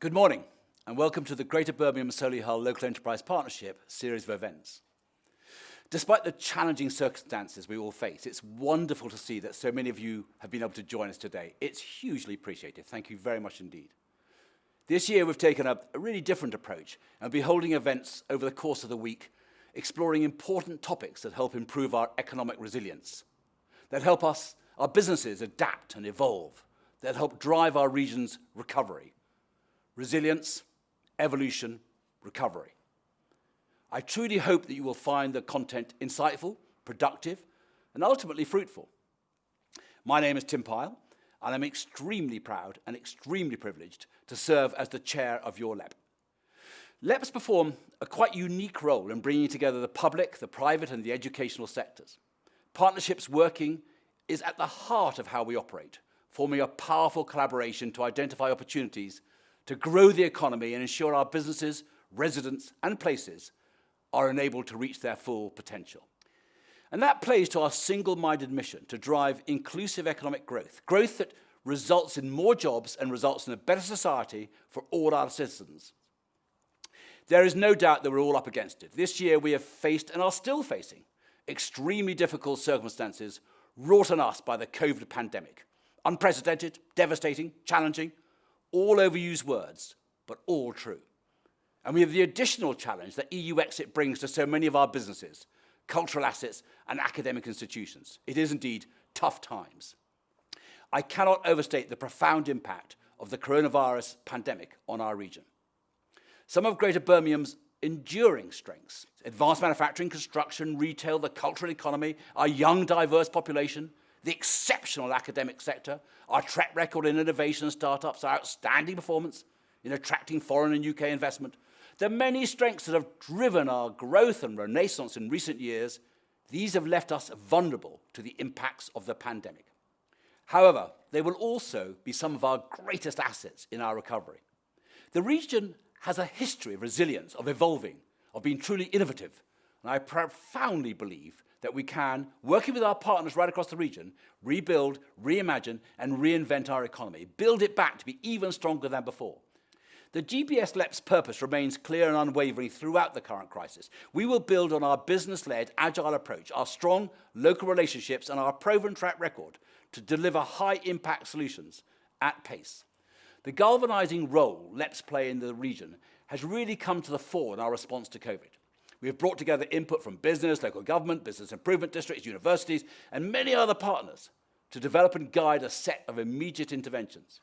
Good morning, and welcome to the Greater Birmingham Solihull Local Enterprise Partnership series of events. Despite the challenging circumstances we all face, it's wonderful to see that so many of you have been able to join us today. It's hugely appreciated. Thank you very much indeed. This year we've taken a really different approach and will be holding events over the course of the week, exploring important topics that help improve our economic resilience, that help our businesses adapt and evolve, that help drive our region's recovery. Resilience, evolution, recovery. I truly hope that you will find the content insightful, productive, and ultimately fruitful. My name is Tim Pyle, and I'm extremely proud and extremely privileged to serve as the chair of your LEP. LEPs perform a quite unique role in bringing together the public, the private, and the educational sectors. Partnerships working is at the heart of how we operate, forming a powerful collaboration to identify opportunities to grow the economy and ensure our businesses, residents, and places are enabled to reach their full potential. And that plays to our single-minded mission to drive inclusive economic growth that results in more jobs and results in a better society for all our citizens. There is no doubt that we're all up against it. This year we have faced and are still facing extremely difficult circumstances wrought on us by the COVID pandemic. Unprecedented, devastating, challenging, all overused words, but all true. And we have the additional challenge that EU exit brings to so many of our businesses, cultural assets, and academic institutions. It is indeed tough times. I cannot overstate the profound impact of the coronavirus pandemic on our region. Some of Greater Birmingham's enduring strengths, advanced manufacturing, construction, retail, the cultural economy, our young, diverse population, the exceptional academic sector, our track record in innovation and startups, our outstanding performance in attracting foreign and UK investment, the many strengths that have driven our growth and renaissance in recent years, these have left us vulnerable to the impacts of the pandemic. However, they will also be some of our greatest assets in our recovery. The region has a history of resilience, of evolving, of being truly innovative, and I profoundly believe that we can, working with our partners right across the region, rebuild, reimagine, and reinvent our economy, build it back to be even stronger than before. The GBSLEP's purpose remains clear and unwavering throughout the current crisis. We will build on our business-led, agile approach, our strong local relationships, and our proven track record to deliver high-impact solutions at pace. The galvanizing role LEPs play in the region has really come to the fore in our response to COVID. We have brought together input from business, local government, business improvement districts, universities, and many other partners to develop and guide a set of immediate interventions.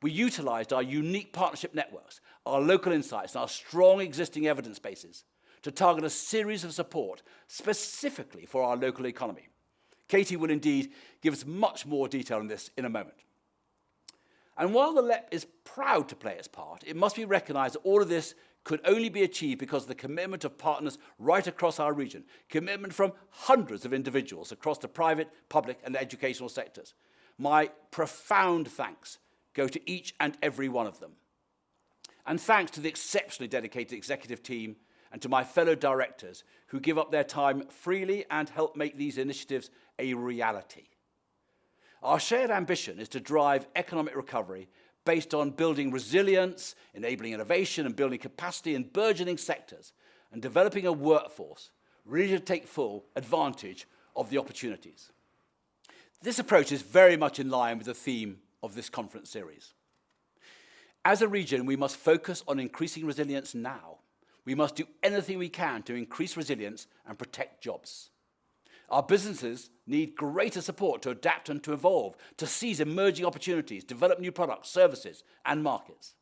We utilised our unique partnership networks, our local insights, and our strong existing evidence bases to target a series of support specifically for our local economy. Katie will indeed give us much more detail on this in a moment. And while the LEP is proud to play its part, it must be recognised that all of this could only be achieved because of the commitment of partners right across our region, commitment from hundreds of individuals across the private, public, and educational sectors. My profound thanks go to each and every one of them. And thanks to the exceptionally dedicated executive team and to my fellow directors who give up their time freely and help make these initiatives a reality. Our shared ambition is to drive economic recovery based on building resilience, enabling innovation, and building capacity in burgeoning sectors, and developing a workforce ready to take full advantage of the opportunities. This approach is very much in line with the theme of this conference series. As a region, we must focus on increasing resilience now. We must do anything we can to increase resilience and protect jobs. Our businesses need greater support to adapt and to evolve, to seize emerging opportunities, develop new products, services, and markets.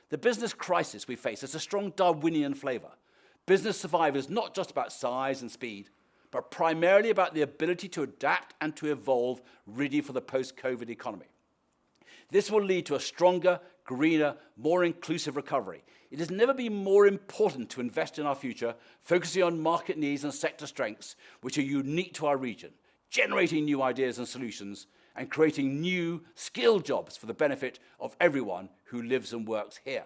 The business crisis we face has a strong Darwinian flavour. Business survival is not just about size and speed, but primarily about the ability to adapt and to evolve ready for the post-COVID economy. This will lead to a stronger, greener, more inclusive recovery. It has never been more important to invest in our future, focusing on market needs and sector strengths, which are unique to our region, generating new ideas and solutions, and creating new, skilled jobs for the benefit of everyone who lives and works here.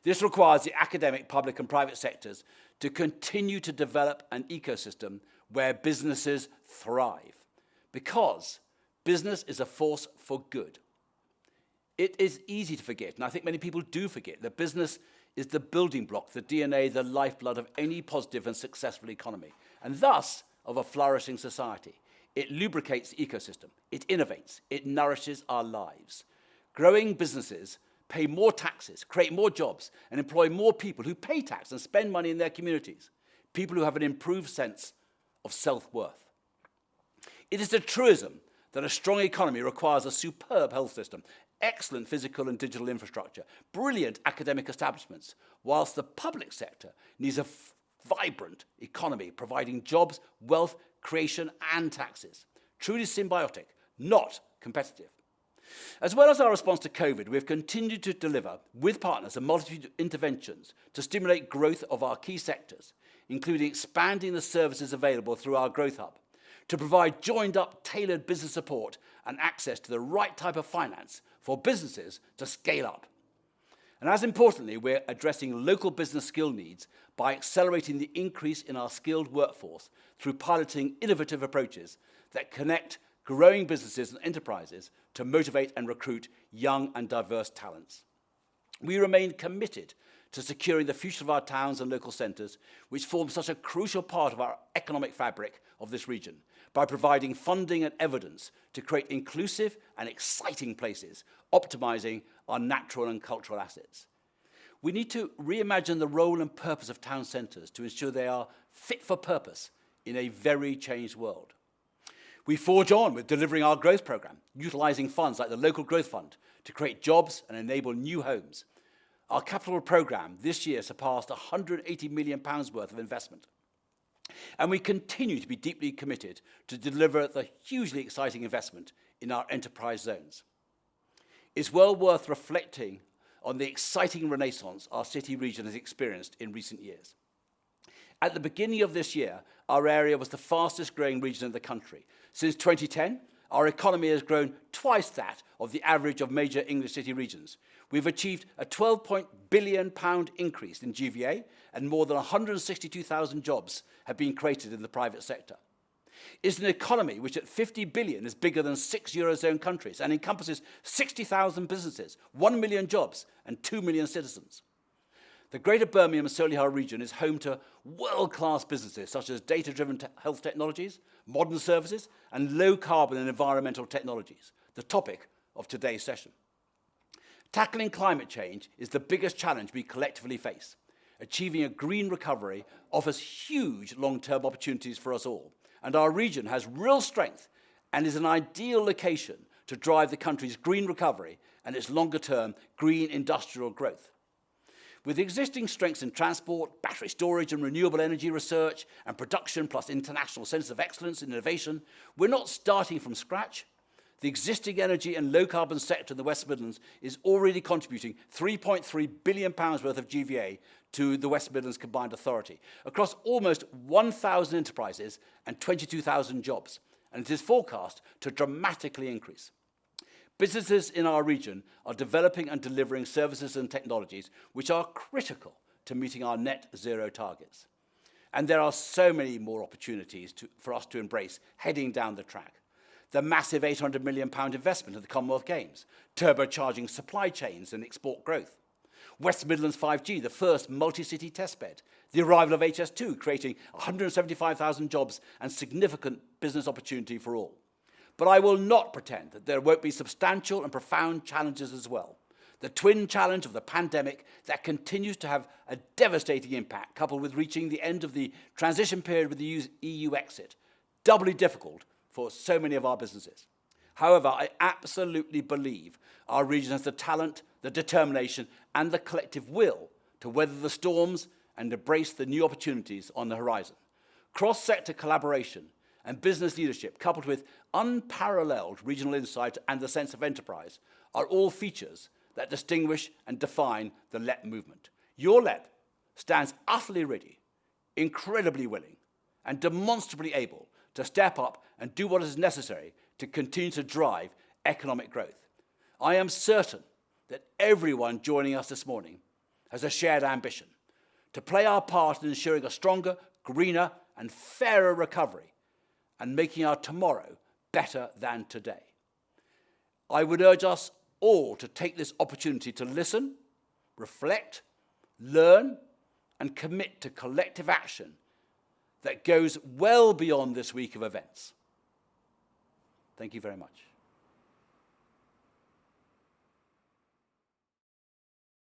This requires the academic, public, and private sectors to continue to develop an ecosystem where businesses thrive, because business is a force for good. It is easy to forget, and I think many people do forget, that business is the building block, the DNA, the lifeblood of any positive and successful economy, and thus of a flourishing society. It lubricates the ecosystem, it innovates, it nourishes our lives. Growing businesses pay more taxes, create more jobs, and employ more people who pay tax and spend money in their communities, people who have an improved sense of self-worth. It is a truism that a strong economy requires a superb health system, excellent physical and digital infrastructure, brilliant academic establishments, whilst the public sector needs a vibrant economy providing jobs, wealth, creation and taxes. Truly symbiotic, not competitive. As well as our response to COVID, we have continued to deliver with partners a multitude of interventions to stimulate growth of our key sectors, including expanding the services available through our Growth Hub, to provide joined-up, tailored business support and access to the right type of finance for businesses to scale up. And as importantly, we're addressing local business skill needs by accelerating the increase in our skilled workforce through piloting innovative approaches that connect growing businesses and enterprises to motivate and recruit young and diverse talents. We remain committed to securing the future of our towns and local centres, which form such a crucial part of our economic fabric of this region, by providing funding and evidence to create inclusive and exciting places, optimising our natural and cultural assets. We need to reimagine the role and purpose of town centres to ensure they are fit for purpose in a very changed world. We forge on with delivering our growth programme, utilising funds like the Local Growth Fund to create jobs and enable new homes. Our capital programme this year surpassed £180 million worth of investment. And we continue to be deeply committed to deliver the hugely exciting investment in our enterprise zones. It's well worth reflecting on the exciting renaissance our city region has experienced in recent years. At the beginning of this year, our area was the fastest growing region in the country. Since 2010, our economy has grown twice that of the average of major English city regions. We've achieved a £12 billion increase in GVA, and more than 162,000 jobs have been created in the private sector. It's an economy which at 50 billion is bigger than 6 Eurozone countries and encompasses 60,000 businesses, 1 million jobs and 2 million citizens. The Greater Birmingham and Solihull region is home to world-class businesses such as data-driven health technologies, modern services, and low-carbon and environmental technologies, the topic of today's session. Tackling climate change is the biggest challenge we collectively face. Achieving a green recovery offers huge long-term opportunities for us all, and our region has real strength and is an ideal location to drive the country's green recovery and its longer-term green industrial growth. With existing strengths in transport, battery storage and renewable energy research and production, plus international centres of excellence in innovation, we're not starting from scratch. The existing energy and low-carbon sector in the West Midlands is already contributing £3.3 billion worth of GVA to the West Midlands Combined Authority, across almost 1,000 enterprises and 22,000 jobs, and it is forecast to dramatically increase. Businesses in our region are developing and delivering services and technologies which are critical to meeting our net zero targets. And there are so many more opportunities for us to embrace heading down the track. The massive £800 million investment in the Commonwealth Games, turbocharging supply chains and export growth. West Midlands 5G, the first multi-city testbed. The arrival of HS2, creating 175,000 jobs and significant business opportunity for all. But I will not pretend that there won't be substantial and profound challenges as well. The twin challenge of the pandemic that continues to have a devastating impact, coupled with reaching the end of the transition period with the EU exit, doubly difficult for so many of our businesses. However, I absolutely believe our region has the talent, the determination, and the collective will to weather the storms and embrace the new opportunities on the horizon. Cross-sector collaboration and business leadership, coupled with unparalleled regional insight and the sense of enterprise, are all features that distinguish and define the LEP movement. Your LEP stands utterly ready, incredibly willing, and demonstrably able to step up and do what is necessary to continue to drive economic growth. I am certain that everyone joining us this morning has a shared ambition to play our part in ensuring a stronger, greener, and fairer recovery and making our tomorrow better than today. I would urge us all to take this opportunity to listen, reflect, learn, and commit to collective action that goes well beyond this week of events. Thank you very much.